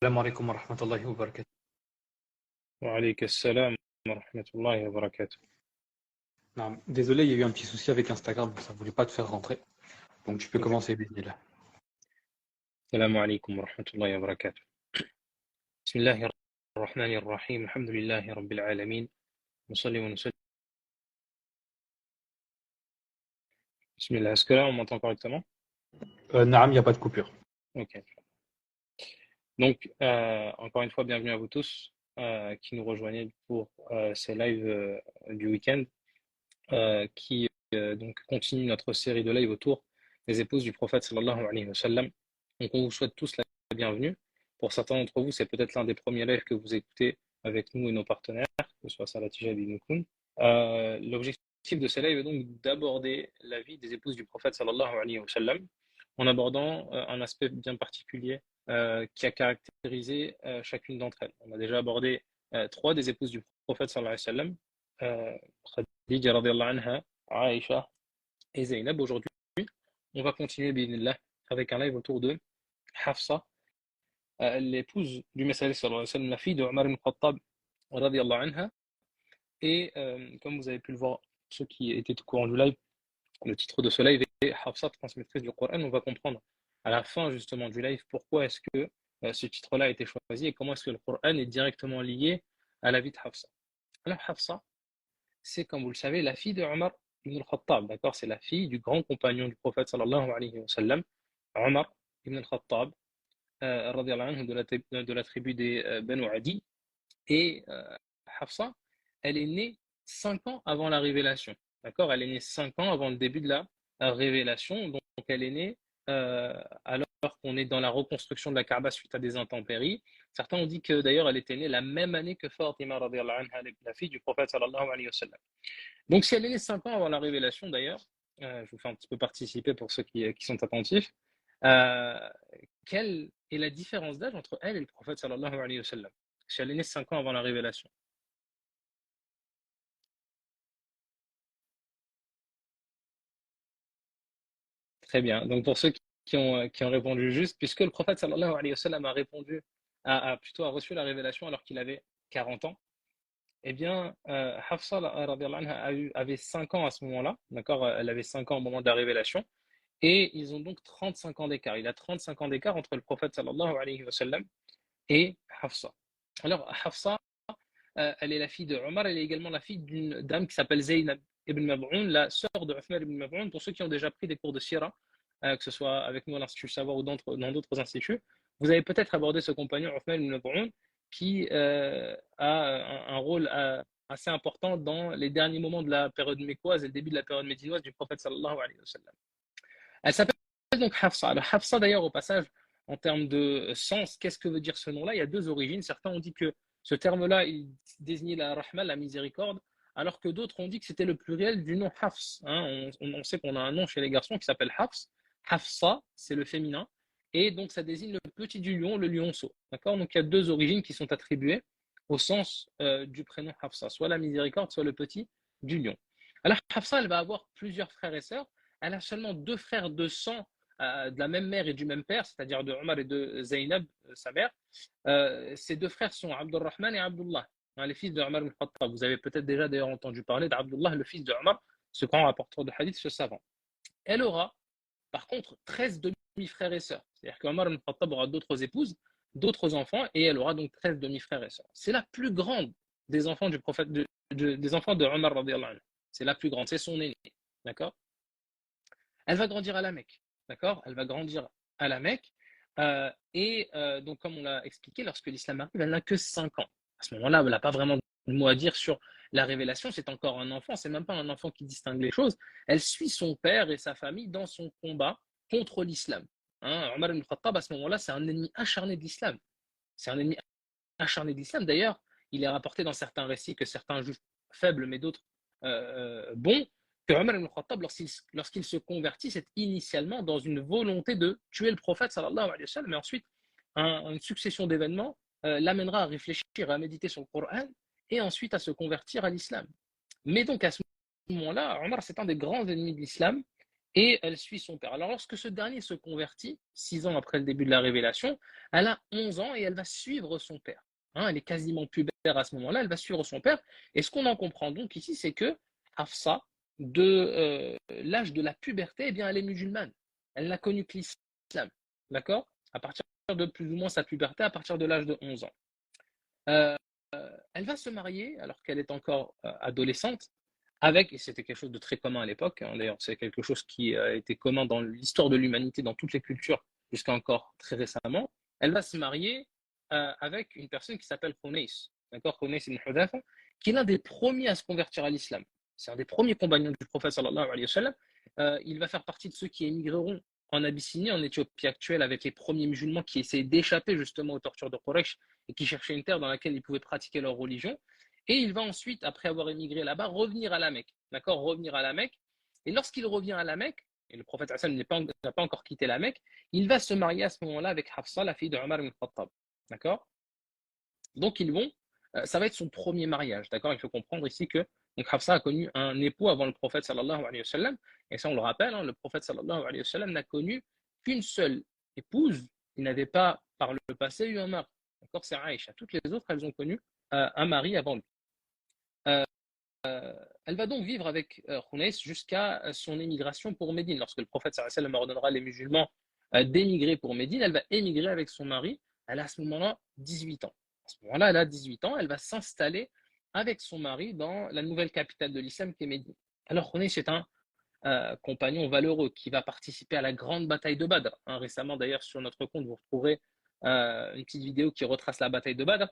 السلام عليكم ورحمة الله وبركاته. وعليك السلام ورحمة الله وبركاته. Non, désolé, il y a eu un petit souci avec Instagram, ça ne voulait pas te faire rentrer. Donc tu peux commencer, bismillah. السلام عليكم ورحمة الله وبركاته. بسم الله الرحمن الرحيم. الحمد لله رب العالمين. نصلي ونسلم. بسم الله. Est-ce que là on m'entend correctement? Naam, il n'y a pas de coupure. Ok. Donc, encore une fois, bienvenue à vous tous qui nous rejoignez pour ces lives du week-end qui donc continue notre série de lives autour des épouses du prophète sallallahu alayhi wa sallam. Donc, on vous souhaite tous la bienvenue. Pour certains d'entre vous, c'est peut-être l'un des premiers lives que vous écoutez avec nous et nos partenaires, que ce soit Salat Tijab et Nukun. L'objectif de ces lives est donc d'aborder la vie des épouses du prophète sallallahu alayhi wa sallam en abordant un aspect bien particulier qui a caractérisé chacune d'entre elles. On a déjà abordé 3 des épouses du prophète sallallahu alayhi wa sallam, Khadija radiallahu anha, Aïcha et Zaynab. Aujourd'hui, on va continuer bi'idhnillah avec un live autour de Hafsa, l'épouse du messager sallallahu alayhi wa sallam, la fille de Omar ibn Khattab radiallahu anha. Et comme vous avez pu le voir, ceux qui étaient au courant du live, le titre de ce live est Hafsa, transmettrice du Coran. On va comprendre à la fin justement du live pourquoi est-ce que ce titre-là a été choisi et comment est-ce que le Coran est directement lié à la vie de Hafsa. Alors Hafsa, c'est comme vous le savez la fille de Omar ibn al-Khattab, d'accord? C'est la fille du grand compagnon du prophète sallallahu alayhi wa sallam, Omar ibn al-Khattab, radiallahu anhu, de la tribu des Banu Adi. Et Hafsa, elle est née 5 ans avant la révélation. D'accord? Elle est née 5 ans avant le début de la révélation. Donc, elle est née alors qu'on est dans la reconstruction de la Kaaba suite à des intempéries. Certains ont dit que d'ailleurs, elle était née la même année que Fatima, radiallahu anha, la fille du prophète sallallahu alayhi wa sallam. Donc, si elle est née 5 ans avant la révélation, d'ailleurs, je vous fais un petit peu participer pour ceux qui sont attentifs, quelle est la différence d'âge entre elle et le prophète sallallahu alayhi wa sallam? Si elle est née 5 ans avant la révélation. Très bien. Donc pour ceux qui ont répondu juste, puisque le prophète sallallahu alayhi wa sallam a répondu, plutôt a reçu la révélation alors qu'il avait 40 ans, eh bien, Hafsa radiallahu anha avait 5 ans à ce moment-là, d'accord? Elle avait 5 ans au moment de la révélation, et ils ont donc 35 ans d'écart. Il a 35 ans d'écart entre le prophète sallallahu alayhi wa sallam et Hafsa. Alors, Hafsa, elle est la fille de Omar, elle est également la fille d'une dame qui s'appelle Zaynab ibn Mab'oun, la sœur de Uthman ibn Mab'oun. Pour ceux qui ont déjà pris des cours de Sira, que ce soit avec nous à l'Institut Savoir ou dans d'autres instituts, vous avez peut-être abordé ce compagnon Uthman ibn Mab'oun qui a un rôle assez important dans les derniers moments de la période mécoise et le début de la période médinoise du prophète sallallahu alayhi wa sallam. Elle s'appelle donc Hafsa. Alors Hafsa d'ailleurs au passage, en termes de sens, qu'est-ce que veut dire ce nom-là? Il y a 2 origines. Certains ont dit que ce terme-là, il désignait la rahma, la miséricorde, alors que d'autres ont dit que c'était le pluriel du nom Hafs. On sait qu'on a un nom chez les garçons qui s'appelle Hafs. Hafsa, c'est le féminin. Et donc ça désigne le petit du lion, le lionceau. D'accord? Donc il y a 2 origines qui sont attribuées au sens du prénom Hafsa, soit la miséricorde, soit le petit du lion. Alors Hafsa, elle va avoir plusieurs frères et sœurs. Elle a seulement 2 frères de sang de la même mère et du même père, c'est-à-dire de Omar et de Zaynab, sa mère. Ces 2 frères sont Abdurrahman et Abdullah, les fils de Omar ibn Khattab. Vous avez peut-être déjà d'ailleurs entendu parler d'Abdullah, le fils de Omar, ce grand rapporteur de hadith, ce savant. Elle aura, par contre, 13 demi-frères et sœurs. C'est-à-dire qu'Omar ibn Khattab aura d'autres épouses, d'autres enfants, et elle aura donc 13 demi-frères et sœurs. C'est la plus grande des enfants du prophète, des enfants de Omar radiallahu anhu. C'est la plus grande, c'est son aîné. D'accord? Elle va grandir à la Mecque, d'accord? Elle va grandir à la Mecque. Donc, comme on l'a expliqué, lorsque l'islam arrive, elle n'a que 5 ans. À ce moment-là, elle n'a pas vraiment de mot à dire sur la révélation. C'est encore un enfant, c'est même pas un enfant qui distingue les choses. Elle suit son père et sa famille dans son combat contre l'islam. Omar ibn Khattab, à ce moment-là, c'est un ennemi acharné de l'islam. C'est un ennemi acharné de l'islam. D'ailleurs, il est rapporté dans certains récits que certains jugent faibles, mais d'autres bons, que Omar ibn Khattab, lorsqu'il se convertit, c'est initialement dans une volonté de tuer le prophète, sallallahu alayhi wa sallam, mais ensuite, une succession d'événements l'amènera à réfléchir, à méditer sur le Coran, et ensuite à se convertir à l'islam. Mais donc, à ce moment-là, Omar, c'est un des grands ennemis de l'islam, et elle suit son père. Alors, lorsque ce dernier se convertit, 6 ans après le début de la révélation, elle a 11 ans et elle va suivre son père. Hein, elle est quasiment pubère à ce moment-là, elle va suivre son père. Et ce qu'on en comprend donc ici, c'est que Hafsa, de l'âge de la puberté, eh bien, elle est musulmane. Elle n'a connu que l'islam. D'accord? À partir de plus ou moins sa puberté, à partir de l'âge de 11 ans. Euh, Elle va se marier alors qu'elle est encore adolescente avec, et c'était quelque chose de très commun à l'époque, hein, d'ailleurs c'est quelque chose qui était commun dans l'histoire de l'humanité, dans toutes les cultures, jusqu'à encore très récemment, elle va se marier avec une personne qui s'appelle Khunais, d'accord, Khunais ibn Hudhafa, qui est l'un des premiers à se convertir à l'islam. C'est un des premiers compagnons du prophète sallallahu alayhi wa sallam. Il va faire partie de ceux qui émigreront en Abyssinie, en Éthiopie actuelle, avec les premiers musulmans qui essayaient d'échapper justement aux tortures de Quraysh et qui cherchaient une terre dans laquelle ils pouvaient pratiquer leur religion. Et il va ensuite, après avoir émigré là-bas, revenir à la Mecque. D'accord? Revenir à la Mecque. Et lorsqu'il revient à la Mecque, et le prophète Hassan n'a pas encore quitté la Mecque, il va se marier à ce moment-là avec Hafsa, la fille de Omar ibn Khattab. D'accord? Donc ils vont, ça va être son premier mariage. D'accord? Il faut comprendre ici que donc Hafsa a connu un époux avant le prophète sallallahu alayhi wa sallam. Et ça, on le rappelle, hein, le prophète sallallahu alayhi wa sallam n'a connu qu'une seule épouse. Il n'avait pas, par le passé, eu un mari. D'accord? C'est Aïcha. Toutes les autres, elles ont connu un mari avant lui. Elle va donc vivre avec Khunais jusqu'à son émigration pour Médine. Lorsque le prophète sallallahu alayhi wa sallam ordonnera les musulmans d'émigrer pour Médine, elle va émigrer avec son mari. Elle a à ce moment-là 18 ans. À ce moment-là, elle a 18 ans. Elle va s'installer avec son mari dans la nouvelle capitale de l'islam qui est Médine. Alors Khunais est un compagnon valeureux qui va participer à la grande bataille de Badr. Hein, récemment d'ailleurs sur notre compte, vous retrouverez une petite vidéo qui retrace la bataille de Badr.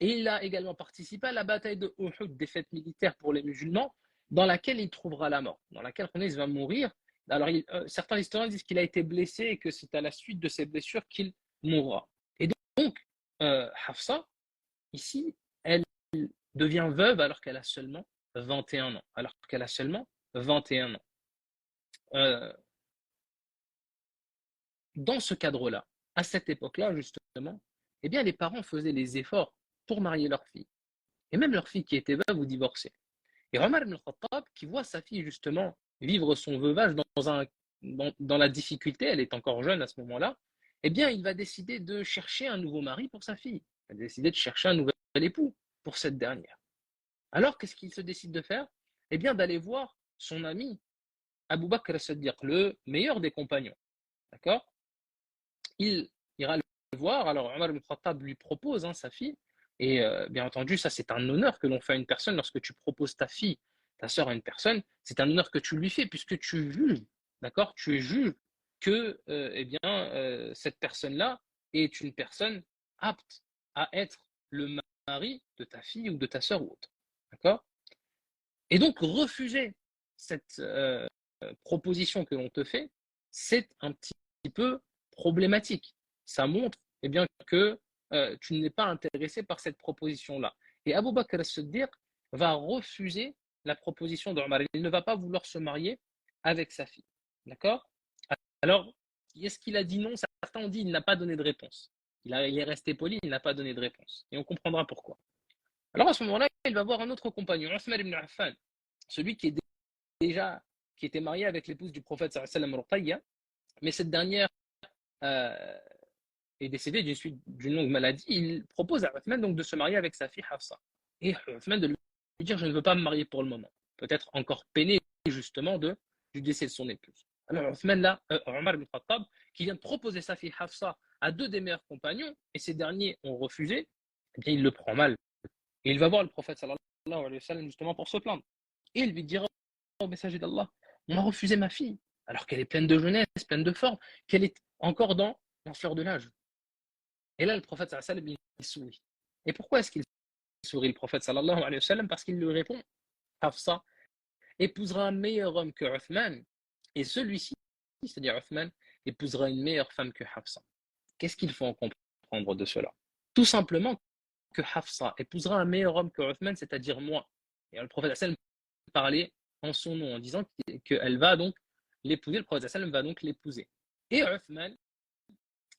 Et il a également participé à la bataille de Uhud, défaite militaire pour les musulmans, dans laquelle il trouvera la mort, dans laquelle Khunais va mourir. Alors certains historiens disent qu'il a été blessé et que c'est à la suite de ses blessures qu'il mourra. Et donc Hafsa, ici, elle devient veuve alors qu'elle a seulement 21 ans. Alors qu'elle a seulement 21 ans. Dans ce cadre-là, à cette époque-là, justement, eh bien, les parents faisaient les efforts pour marier leur fille. Et même leur fille qui était veuve ou divorcée. Et Omar ibn Khattab, qui voit sa fille, justement, vivre son veuvage dans la difficulté, elle est encore jeune à ce moment-là, eh bien, il va décider de chercher un nouveau mari pour sa fille. Il va décider de chercher un nouvel époux pour cette dernière. Alors, qu'est-ce qu'il se décide de faire? Eh bien, d'aller voir son ami Abu Bakr as-Siddiq, le meilleur des compagnons. D'accord? Il ira le voir. Alors, Omar ibn Khattab lui propose sa fille. Et bien entendu, ça, c'est un honneur que l'on fait à une personne. Lorsque tu proposes ta fille, ta sœur à une personne, c'est un honneur que tu lui fais puisque tu juges, d'accord? Tu juges que eh bien, cette personne-là est une personne apte à être le mari de ta fille ou de ta sœur ou autre. D'accord? Et donc, refuser cette proposition que l'on te fait, c'est un petit peu problématique. Ça montre eh bien, que tu n'es pas intéressé par cette proposition-là. Et Abu Bakr as-Siddiq va refuser la proposition d'Omar. Il ne va pas vouloir se marier avec sa fille. D'accord? Alors, est-ce qu'il a dit non? Certains ont dit qu'il n'a pas donné de réponse. Il est resté poli, il n'a pas donné de réponse. Et on comprendra pourquoi. Alors à ce moment-là, il va voir un autre compagnon, Othman ibn Affan, celui qui était marié avec l'épouse du prophète sallallahu alayhi wa sallam, Ruqayya, mais cette dernière est décédée d'une longue maladie. Il propose à Othman donc de se marier avec sa fille Hafsa. Et Othman de lui dire je ne veux pas me marier pour le moment. Peut-être encore peiné justement du décès de son épouse. Alors Othman là, Omar ibn Khattab, qui vient de proposer sa fille Hafsa à deux des meilleurs compagnons, et ces derniers ont refusé, eh bien il le prend mal. Et il va voir le prophète sallallahu alayhi wa sallam justement pour se plaindre. Et il lui dira au messager d'Allah, on m'a refusé ma fille, alors qu'elle est pleine de jeunesse, pleine de forme, qu'elle est encore dans la fleur de l'âge. Et là, le prophète sallallahu alayhi wa sallam, il sourit. Et pourquoi est-ce qu'il sourit, le prophète sallallahu alayhi wa sallam? Parce qu'il lui répond, Hafsa épousera un meilleur homme que Uthman, et celui-ci, c'est-à-dire Uthman, épousera une meilleure femme que Hafsa. Qu'est-ce qu'il faut en comprendre de cela? Tout simplement que Hafsa épousera un meilleur homme que Uthman, c'est-à-dire moi. Et le prophète sallallahu parlait en son nom, en disant qu'elle va donc l'épouser, le prophète sallallahu va donc l'épouser. Et Uthman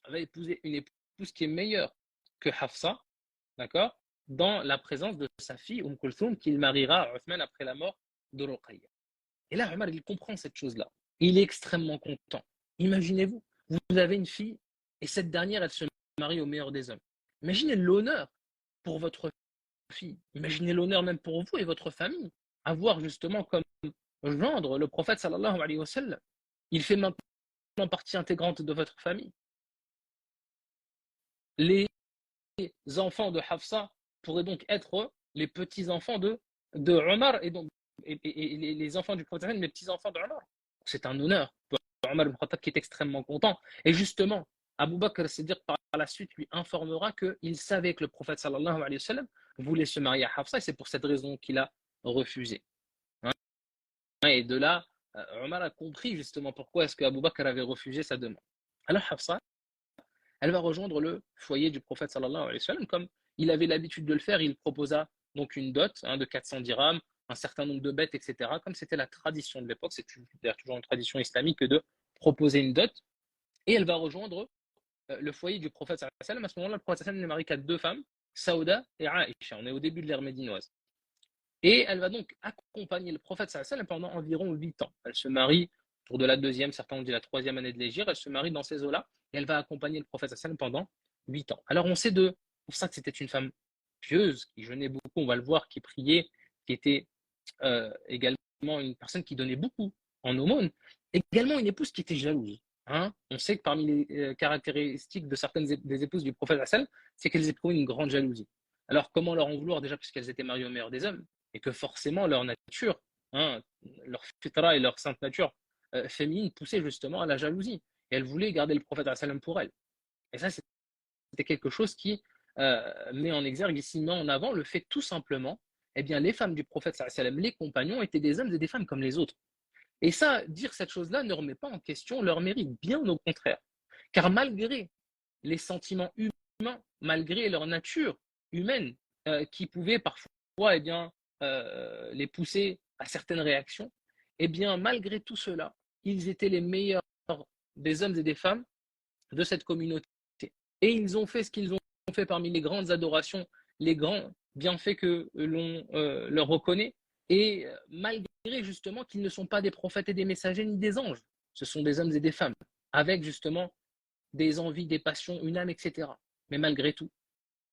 va épouser une épouse qui est meilleure que Hafsa, d'accord, dans la présence de sa fille Kulthum, qu'il mariera à Uthman après la mort de Ruqayya. Et là, Omar, il comprend cette chose-là. il est extrêmement content. Imaginez-vous, vous avez une fille et cette dernière, elle se marie au meilleur des hommes. Imaginez l'honneur pour votre fille. Imaginez l'honneur même pour vous et votre famille. Avoir justement comme gendre le prophète sallallahu alayhi wa sallam. Il fait maintenant partie intégrante de votre famille. Les enfants de Hafsa pourraient donc être les petits-enfants de Omar et les enfants du prophète, les petits-enfants de Omar. C'est un honneur pour Omar ibn Khattab qui est extrêmement content. Et justement, Abu Bakr Siddiq par la suite lui informera qu'il savait que le prophète sallallahu alayhi wa sallam voulait se marier à Hafsa et c'est pour cette raison qu'il a refusé. Et de là, Omar a compris justement pourquoi est-ce qu'Abu Bakr avait refusé sa demande. Alors Hafsa, elle va rejoindre le foyer du prophète sallallahu alayhi wa sallam comme il avait l'habitude de le faire. Il proposa donc une dot de 400 dirhams, un certain nombre de bêtes, etc. Comme c'était la tradition de l'époque, c'est d'ailleurs toujours une tradition islamique de proposer une dot. Et elle va rejoindre le foyer du prophète sallallahu alayhi wa sallam. À ce moment-là, le prophète sallallahu alayhi wa sallam n'est marié qu'à 2 femmes, Saouda et Aïcha. On est au début de l'ère médinoise. Et elle va donc accompagner le prophète sallallahu alayhi wa sallam pendant environ 8 ans. Elle se marie autour de la 2e, certains ont dit la 3e année de l'Hégire, elle se marie dans ces eaux-là et elle va accompagner le prophète sallallahu alayhi wa sallam pendant 8 ans. Alors on sait pour ça que c'était une femme pieuse, qui jeûnait beaucoup, on va le voir, qui priait, qui était également une personne qui donnait beaucoup en aumône, également une épouse qui était jalouse. On sait que parmi les caractéristiques de certaines des épouses du prophète sallallahu alayhi wa sallam, c'est qu'elles éprouvaient une grande jalousie. Alors comment leur en vouloir déjà puisqu'elles étaient mariées au meilleur des hommes et que forcément leur nature, leur fitra et leur sainte nature féminine poussait justement à la jalousie. Et elles voulaient garder le prophète sallallahu alayhi wa sallam pour elles. Et ça, c'était quelque chose qui met en exergue ici, met en avant le fait tout simplement, eh bien, les femmes du prophète sallallahu alayhi wa sallam, les compagnons, étaient des hommes et des femmes comme les autres. Et ça, dire cette chose-là ne remet pas en question leur mérite, bien au contraire. Car malgré les sentiments humains, malgré leur nature humaine, qui pouvait parfois les pousser à certaines réactions, eh bien, malgré tout cela, ils étaient les meilleurs des hommes et des femmes de cette communauté. Et ils ont fait ce qu'ils ont fait parmi les grandes adorations, les grands bienfaits que l'on leur reconnaît. Et malgré justement qu'ils ne sont pas des prophètes et des messagers ni des anges, ce sont des hommes et des femmes, avec justement des envies, des passions, une âme, etc. Mais malgré tout,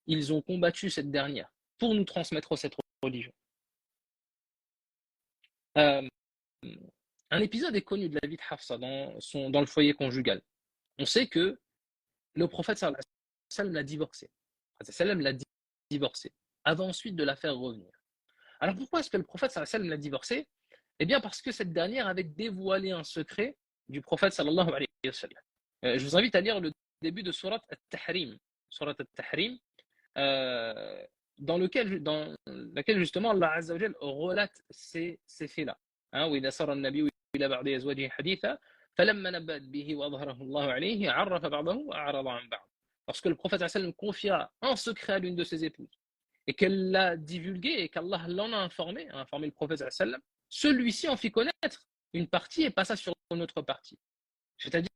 ils ont combattu cette dernière pour nous transmettre cette religion. Un épisode est connu de la vie de Hafsa dans le foyer conjugal. On sait que le prophète sallallahu alayhi wa sallam l'a divorcée. Le prophète sallallahu alayhi wa sallam l'a divorcée avant ensuite de la faire revenir. Alors pourquoi est-ce que le prophète sallallahu alayhi wa sallam l'a divorcée? Eh bien parce que cette dernière avait dévoilé un secret du prophète sallallahu alayhi wa sallam. Je vous invite à lire le début de Surat At-Tahrim. Surat At-Tahrim, dans laquelle justement Allah Azza wa Jal relate ces faits-là. وإذا سر النبي إلى بعض أزواجه حديثا فلما نبأت به وأظهره الله عليه عرف بعضه وأعرض عن بعض. Lorsque le prophète sallallahu alayhi wa sallam confia un secret à l'une de ses épouses et qu'elle l'a divulgué et qu'Allah l'en a informé le prophète sallallahu alayhi wa sallam, celui-ci en fit connaître une partie et passa sur une autre partie. C'est-à-dire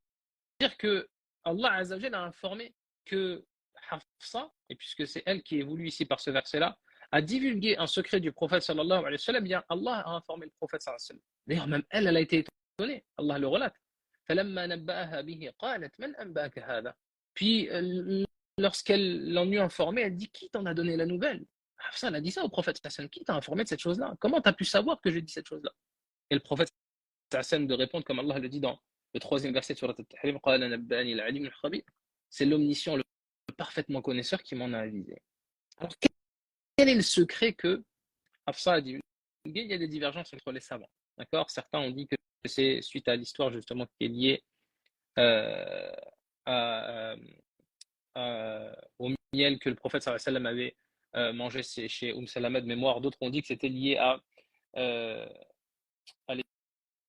que Allah Azza wa Jal a informé que Hafsa, et puisque c'est elle qui est voulue ici par ce verset-là, a divulgué un secret du prophète sallallahu alayhi wa sallam, bien Allah a informé le prophète sallallahu alayhi wa sallam. D'ailleurs, même elle a été étonnée. Allah le relate. Puis, lorsqu'elle l'en eut informé, elle dit: qui t'en a donné la nouvelle? Hafsa, elle a dit ça au prophète sallallahu alayhi wa sallam. Qui t'a informé de cette chose-là? Comment t'as pu savoir que j'ai dit cette chose-là? Et le prophète sallallahu alayhi wa sallam de répondre comme Allah le dit dans le 3e verset de Surat At-Tahrim: c'est l'omniscient, le parfaitement connaisseur qui m'en a avisé. Alors, quel est le secret que Hafsa a divulgué? Il y a des divergences entre les savants. D'accord? Certains ont dit que c'est suite à l'histoire justement qui est liée au miel que le prophète sallallahu alayhi wa sallam avait mangé chez Salama de mémoire. D'autres ont dit que c'était lié à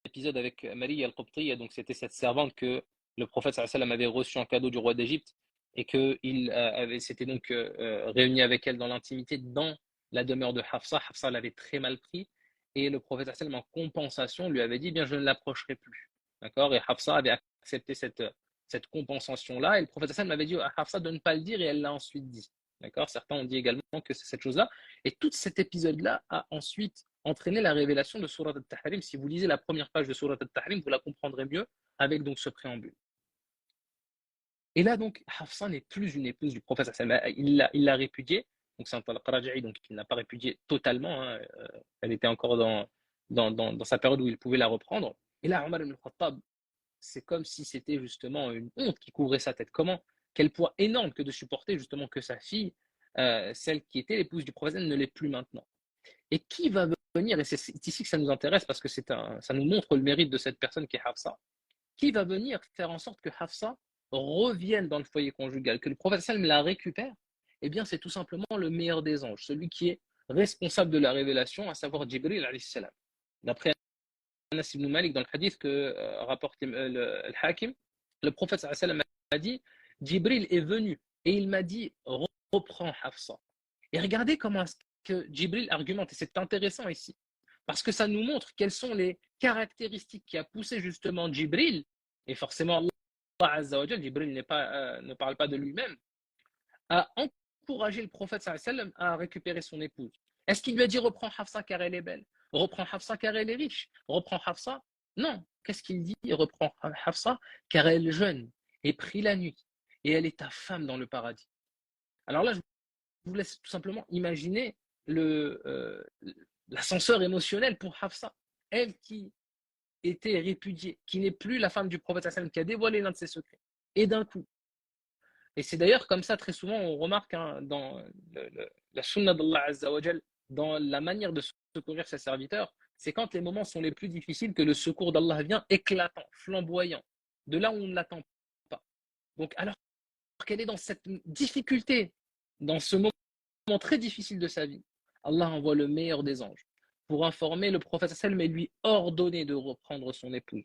l'épisode avec Marie al-Qibtiyya. Donc c'était cette servante que le prophète sallallahu alayhi wa sallam avait reçue en cadeau du roi d'Égypte et qu'il s'était donc réuni avec elle dans l'intimité dans la demeure de Hafsa. Hafsa l'avait très mal pris et le prophète sallallahu alayhi wa sallam en compensation lui avait dit: bien, je ne l'approcherai plus. D'accord? Et Hafsa avait accepté cette compensation-là et le prophète sallallahu alayhi wa sallam avait dit à Hafsa de ne pas le dire et elle l'a ensuite dit. D'accord? Certains ont dit également que c'est cette chose-là. Et tout cet épisode-là a ensuite entraîner la révélation de Surat al-Tahrim. Si vous lisez la première page de Surat al-Tahrim, vous la comprendrez mieux avec donc ce préambule. Et là, donc, Hafsa n'est plus une épouse du prophète. Il l'a répudiée. Donc, c'est un talaq raji'i, donc il n'a pas répudié totalement. Hein. Elle était encore dans sa période où il pouvait la reprendre. Et là, Omar ibn al-Khattab, c'est comme si c'était justement une honte qui couvrait sa tête. Quel poids énorme que de supporter justement que sa fille, celle qui était l'épouse du prophète, ne l'est plus maintenant. Et qui va venir, et c'est ici que ça nous intéresse parce que ça nous montre le mérite de cette personne qui est Hafsa, qui va venir faire en sorte que Hafsa revienne dans le foyer conjugal, que le prophète sallam la récupère, eh bien c'est tout simplement le meilleur des anges, celui qui est responsable de la révélation, à savoir Jibril alayhi salam. D'après Anas ibn Malik dans le hadith que rapporte le Hakim, le prophète sallam a dit, Jibril est venu et il m'a dit reprends Hafsa. Et regardez comment est-ce que Jibril argumente, et c'est intéressant ici, parce que ça nous montre quelles sont les caractéristiques qui a poussé justement Jibril, et forcément Allah Azza wa Jal, Jibril ne parle pas de lui-même, à encourager le prophète sallam à récupérer son épouse. Est-ce qu'il lui a dit reprends Hafsa car elle est belle, reprends Hafsa car elle est riche, reprends Hafsa? Non, qu'est-ce qu'il dit? Reprends Hafsa car elle est jeune et prie la nuit et elle est ta femme dans le paradis. Alors là, je vous laisse tout simplement imaginer l'ascenseur émotionnel pour Hafsa, elle qui était répudiée, qui n'est plus la femme du prophète sallam, qui a dévoilé l'un de ses secrets. Et d'un coup, et c'est d'ailleurs comme ça très souvent on remarque dans la sunna d'Allah Azza wa Jal, dans la manière de secourir ses serviteurs, c'est quand les moments sont les plus difficiles que le secours d'Allah vient éclatant, flamboyant, de là où on ne l'attend pas. Donc alors qu'elle est dans cette difficulté, dans ce moment très difficile de sa vie, Allah envoie le meilleur des anges pour informer le prophète sallam et lui ordonner de reprendre son épouse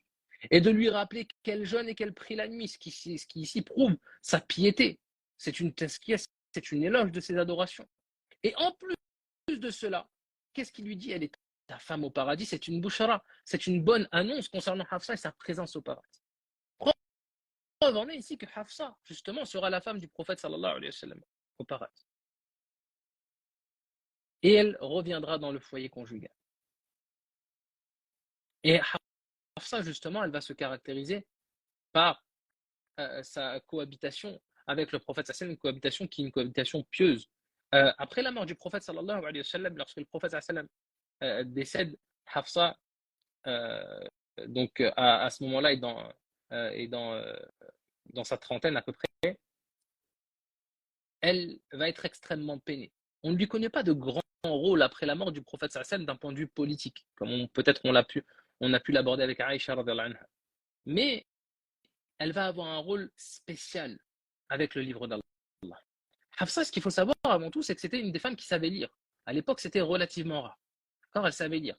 et de lui rappeler qu'elle jeûne et qu'elle prie la nuit, ce qui ici prouve sa piété. C'est une éloge de ses adorations. Et en plus de cela, qu'est-ce qu'il lui dit? Elle est ta femme au paradis, c'est une bouchara, c'est une bonne annonce concernant Hafsa et sa présence au paradis. Preuve en est ici que Hafsa, justement, sera la femme du prophète sallallahu alayhi wa sallam au paradis. Et elle reviendra dans le foyer conjugal. Et Hafsa, justement, elle va se caractériser par sa cohabitation avec le prophète sallallahu alayhi wa sallam, une cohabitation qui est une cohabitation pieuse. Après la mort du prophète sallallahu alayhi wa sallam, lorsque le prophète sallallahu alayhi wa sallam décède, Hafsa, donc à ce moment-là, est dans sa trentaine à peu près, elle va être extrêmement peinée. On ne lui connaît pas de grand rôle après la mort du prophète sallallahu alayhi wa sallam d'un point de vue politique, comme peut-être on a pu l'aborder avec Aïcha radhiyallahu anha. Mais elle va avoir un rôle spécial avec le livre d'Allah. Hafsa, ce qu'il faut savoir avant tout, c'est que c'était une des femmes qui savait lire. À l'époque, c'était relativement rare. D'accord, elle savait lire.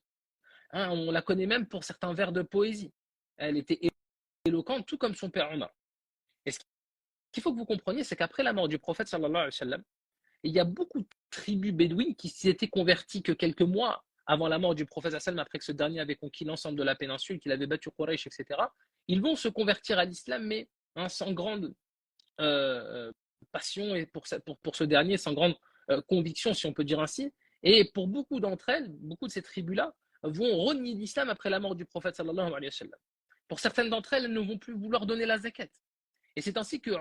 On la connaît même pour certains vers de poésie. Elle était éloquente, tout comme son père Omar. Et ce qu'il faut que vous compreniez, c'est qu'après la mort du prophète sallallahu alayhi wa sallam, il y a beaucoup de tribus bédouines qui s'étaient converties que quelques mois avant la mort du prophète sallallahu alayhi wa sallam, après que ce dernier avait conquis l'ensemble de la péninsule, qu'il avait battu Quraysh, etc. Ils vont se convertir à l'islam, mais sans grande passion, et pour ce dernier, sans grande conviction, si on peut dire ainsi. Et pour beaucoup d'entre elles, beaucoup de ces tribus-là, vont renier l'islam après la mort du prophète sallallahu alayhi wa sallam. Pour certaines d'entre elles, elles ne vont plus vouloir donner la zakat. Et c'est ainsi que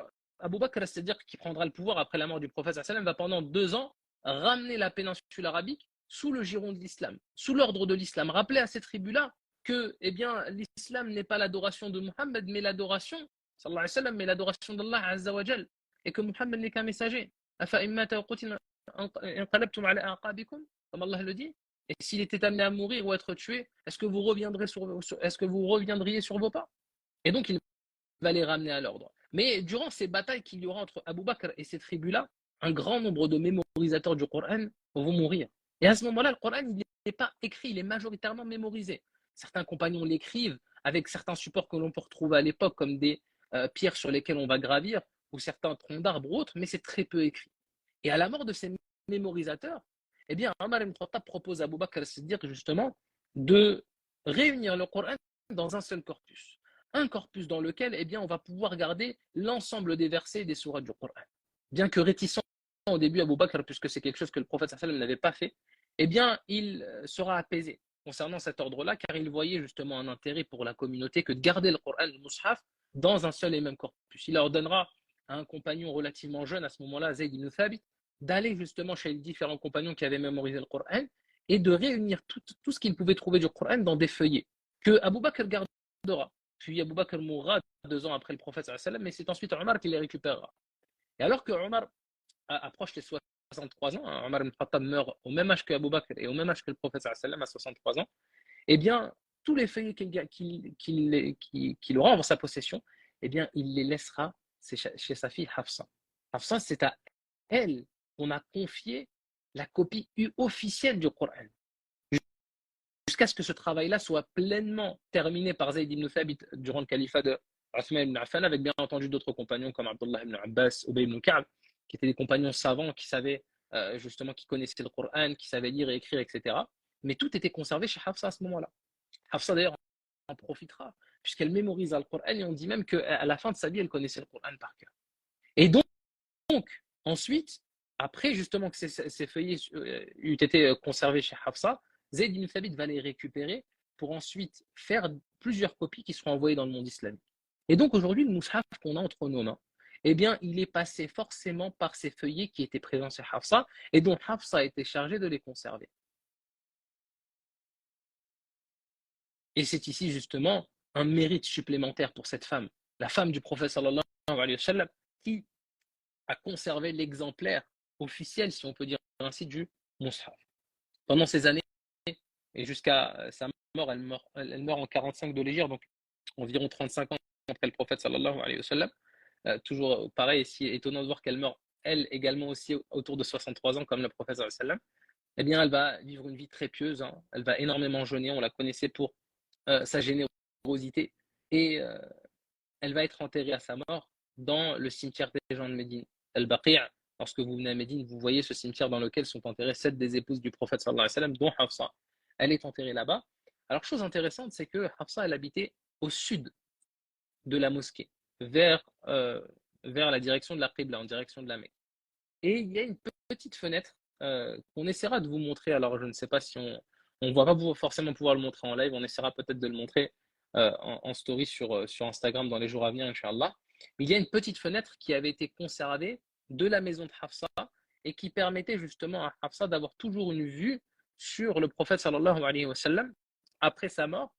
Abu Bakr, c'est-à-dire qui prendra le pouvoir après la mort du prophète sallallahu alayhi wa sallam, va pendant 2 ans ramener la péninsule arabique sous le giron de l'islam, sous l'ordre de l'islam. Rappeler à ces tribus-là que l'islam n'est pas l'adoration de Muhammad, mais l'adoration, sallallahu alayhi wa sallam, mais l'adoration d'Allah Azza wa Jal, et que Muhammad n'est qu'un messager. Comme Allah le dit. Et s'il était amené à mourir ou à être tué, est-ce que vous reviendriez sur vos pas? Et donc, il va les ramener à l'ordre. Mais durant ces batailles qu'il y aura entre Abu Bakr et ces tribus-là, un grand nombre de mémorisateurs du Coran vont mourir. Et à ce moment-là, le Coran, il n'est pas écrit, il est majoritairement mémorisé. Certains compagnons l'écrivent avec certains supports que l'on peut retrouver à l'époque, comme des pierres sur lesquelles on va gravir, ou certains troncs d'arbres ou autres, mais c'est très peu écrit. Et à la mort de ces mémorisateurs, eh bien, Omar ibn Khattab propose à Abu Bakr as-Siddiq justement de réunir le Coran dans un seul corpus. Un corpus dans lequel eh bien, on va pouvoir garder l'ensemble des versets et des sourates du Coran. Bien que réticent au début Abu Bakr, puisque c'est quelque chose que le prophète sallallahu alayhi wa sallam n'avait pas fait, eh bien, il sera apaisé concernant cet ordre-là, car il voyait justement un intérêt pour la communauté que de garder le Coran, le Mus'haf, dans un seul et même corpus. Il ordonnera à un compagnon relativement jeune à ce moment-là, Zayd ibn Thabit, d'aller justement chez les différents compagnons qui avaient mémorisé le Coran et de réunir tout ce qu'il pouvait trouver du Coran dans des feuillets que Abu Bakr gardera. Puis Abu Bakr mourra 2 ans après le prophète, mais c'est ensuite Omar qui les récupérera. Et alors que Omar approche les 63 ans, hein, Omar ibn Khattab meurt au même âge que Abu Bakr et au même âge que le prophète à 63 ans, eh bien, tous les feuillets qu'il aura en sa possession, eh bien, il les laissera chez sa fille Hafsa. Hafsa, c'est à elle qu'on a confié la copie officielle du Coran. Jusqu'à ce que ce travail-là soit pleinement terminé par Zayd ibn Thabit durant le califat de Uthman ibn Affan, avec bien entendu d'autres compagnons comme Abdullah ibn Abbas, Ubay ibn Ka'b, qui étaient des compagnons savants qui savaient justement, qui connaissaient le Coran, qui savaient lire et écrire, etc. Mais tout était conservé chez Hafsa à ce moment-là. Hafsa d'ailleurs en profitera, puisqu'elle mémorise le Coran et on dit même qu'à la fin de sa vie, elle connaissait le Coran par cœur. Et donc ensuite, après justement que ces feuillets eut été conservés chez Hafsa, Zayd ibn Thabit va les récupérer pour ensuite faire plusieurs copies qui seront envoyées dans le monde islamique. Et donc aujourd'hui, le Mus'haf qu'on a entre nos mains, eh bien, il est passé forcément par ces feuillets qui étaient présents chez Hafsa et dont Hafsa a été chargée de les conserver. Et c'est ici justement un mérite supplémentaire pour cette femme, la femme du prophète sallallahu alayhi wa sallam, qui a conservé l'exemplaire officiel, si on peut dire ainsi, du Mus'haf. Pendant ces années, et jusqu'à sa mort, elle meurt en 45 de l'Hégire, donc environ 35 ans après le prophète sallallahu alayhi wa sallam. Toujours pareil, si étonnant de voir qu'elle meurt, elle également aussi autour de 63 ans, comme le prophète sallallahu alayhi wa sallam. Eh bien, elle va vivre une vie très pieuse, hein. Elle va énormément jeûner, on la connaissait pour sa générosité, et elle va être enterrée à sa mort dans le cimetière des gens de Médine, Al-Baqi'. Lorsque vous venez à Médine, vous voyez ce cimetière dans lequel sont enterrées 7 des épouses du prophète sallallahu alayhi wa sallam, dont Hafsa. Elle est enterrée là-bas. Alors, chose intéressante, c'est que Hafsa, elle habitait au sud de la mosquée, vers la direction de la Qibla, en direction de la Mecque. Et il y a une petite fenêtre qu'on essaiera de vous montrer. Alors, je ne sais pas si on ne va pas forcément pouvoir le montrer en live, on essaiera peut-être de le montrer en story sur Instagram dans les jours à venir, Inch'Allah. Mais il y a une petite fenêtre qui avait été conservée de la maison de Hafsa et qui permettait justement à Hafsa d'avoir toujours une vue sur le prophète sallallahu alayhi wa sallam après sa mort.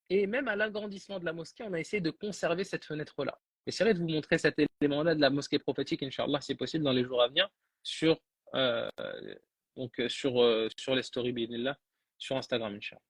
Et même à l'agrandissement de la mosquée, on a essayé de conserver cette fenêtre-là. J'essaierai de vous montrer cet élément-là de la mosquée prophétique, Inch'Allah, si possible, dans les jours à venir, sur les stories, sur Instagram, Inch'Allah.